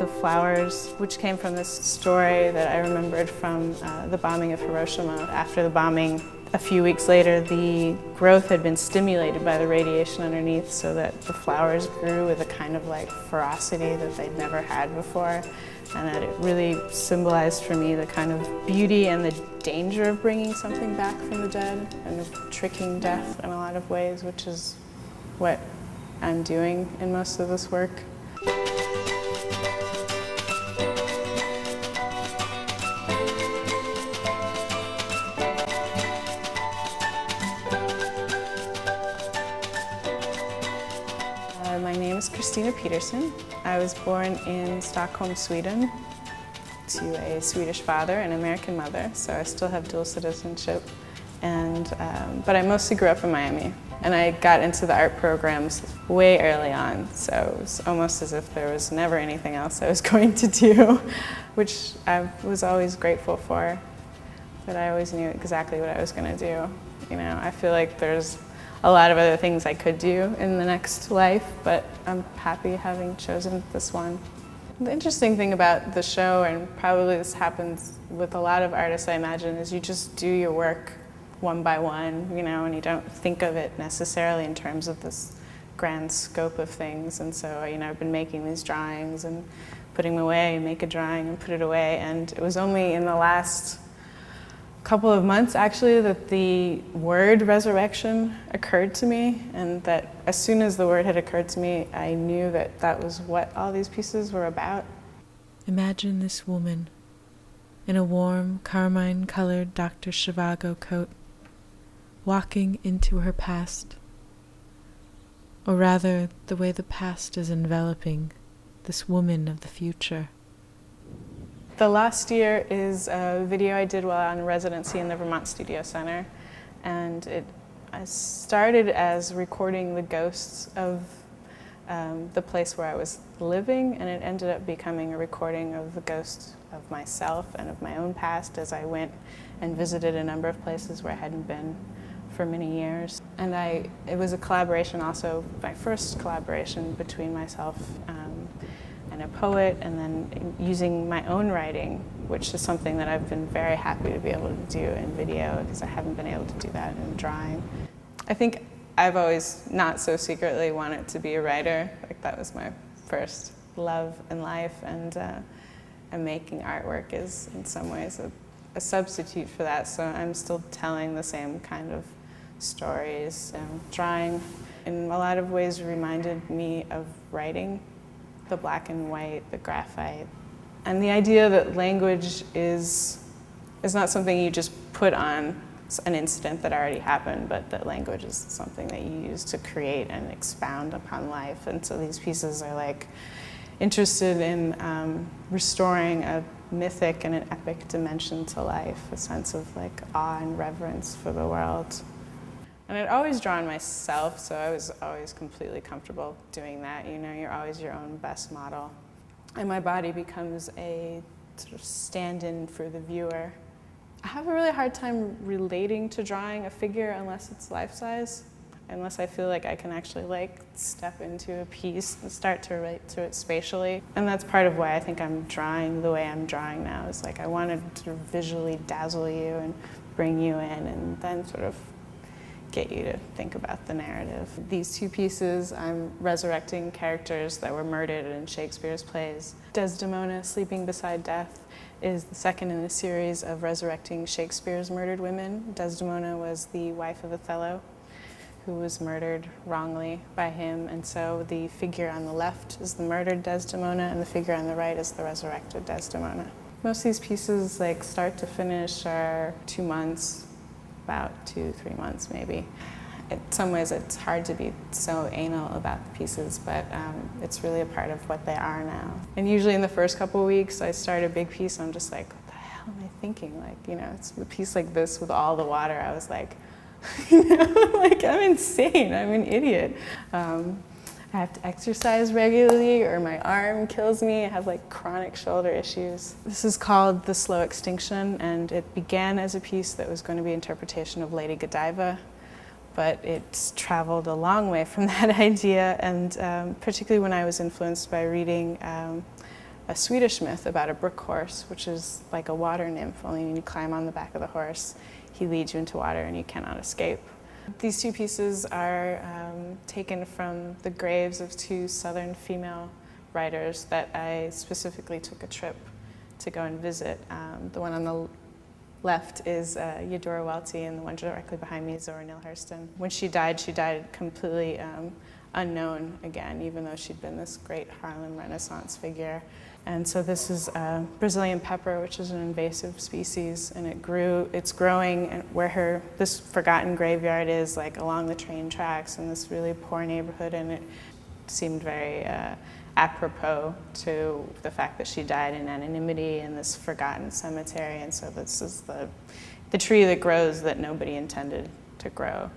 the flowers, which came from this story that I remembered from the bombing of Hiroshima. After the bombing, a few weeks later, the growth had been stimulated by the radiation underneath so that the flowers grew with a kind of like ferocity that they'd never had before, and that it really symbolized for me the kind of beauty and the danger of bringing something back from the dead and of tricking death in a lot of ways, which is what I'm doing in most of this work. My name is Christina Pettersson. I was born in Stockholm, Sweden, to a Swedish father and American mother, so I still have dual citizenship. But I mostly grew up in Miami, and I got into the art programs way early on, so it was almost as if there was never anything else I was going to do, which I was always grateful for, that I always knew exactly what I was going to do. You know, I feel like there's a lot of other things I could do in the next life, but I'm happy having chosen this one. The interesting thing about the show, and probably this happens with a lot of artists I imagine, is you just do your work one by one, you know, and you don't think of it necessarily in terms of this grand scope of things. And so, you know, I've been making these drawings and putting them away, make a drawing and put it away, and it was only in the last couple of months actually that the word resurrection occurred to me, and that as soon as the word had occurred to me, I knew that that was what all these pieces were about. Imagine this woman in a warm carmine-colored Dr. Zhivago coat, walking into her past, or rather the way the past is enveloping this woman of the future. The last year is a video I did while on residency in the Vermont Studio Center, and I started as recording the ghosts of the place where I was living, and it ended up becoming a recording of the ghosts of myself and of my own past as I went and visited a number of places where I hadn't been for many years. And it was a collaboration also, my first collaboration between myself and a poet, and then using my own writing, which is something that I've been very happy to be able to do in video, because I haven't been able to do that in drawing. I think I've always not so secretly wanted to be a writer. Like, that was my first love in life, and making artwork is in some ways a substitute for that, so I'm still telling the same kind of stories. Drawing in a lot of ways reminded me of writing. The black and white, the graphite. And the idea that language is not something you just put on an incident that already happened, but that language is something that you use to create and expound upon life. And so these pieces are like interested in restoring a mythic and an epic dimension to life, a sense of like awe and reverence for the world. And I'd always drawn myself, so I was always completely comfortable doing that. You know, you're always your own best model. And my body becomes a sort of stand-in for the viewer. I have a really hard time relating to drawing a figure unless it's life-size, unless I feel like I can actually like step into a piece and start to relate to it spatially. And that's part of why I think I'm drawing the way I'm drawing now, is like I wanted to sort of visually dazzle you and bring you in, and then sort of get you to think about the narrative. These two pieces, I'm resurrecting characters that were murdered in Shakespeare's plays. Desdemona, Sleeping Beside Death, is the second in a series of resurrecting Shakespeare's murdered women. Desdemona was the wife of Othello, who was murdered wrongly by him, and so the figure on the left is the murdered Desdemona, and the figure on the right is the resurrected Desdemona. Most of these pieces, like start to finish, are 2 months, about 2-3 months maybe. In some ways it's hard to be so anal about the pieces, but it's really a part of what they are now. And usually in the first couple of weeks I start a big piece and I'm just like, what the hell am I thinking? Like, you know, it's a piece like this with all the water. I was like, you know, like I'm insane, I'm an idiot. I have to exercise regularly or my arm kills me. I have like chronic shoulder issues. This is called The Slow Extinction, and it began as a piece that was going to be an interpretation of Lady Godiva, but it's traveled a long way from that idea, and particularly when I was influenced by reading a Swedish myth about a brook horse, which is like a water nymph, only when you climb on the back of the horse, he leads you into water and you cannot escape. These two pieces are taken from the graves of two Southern female writers that I specifically took a trip to go and visit. The one on the left is Eudora Welty, and the one directly behind me is Zora Neale Hurston. When she died completely unknown again, even though she'd been this great Harlem Renaissance figure. And so this is Brazilian pepper, which is an invasive species, and it's growing where this forgotten graveyard is, like along the train tracks in this really poor neighborhood, and it seemed very apropos to the fact that she died in anonymity in this forgotten cemetery. And so this is the tree that grows that nobody intended to grow.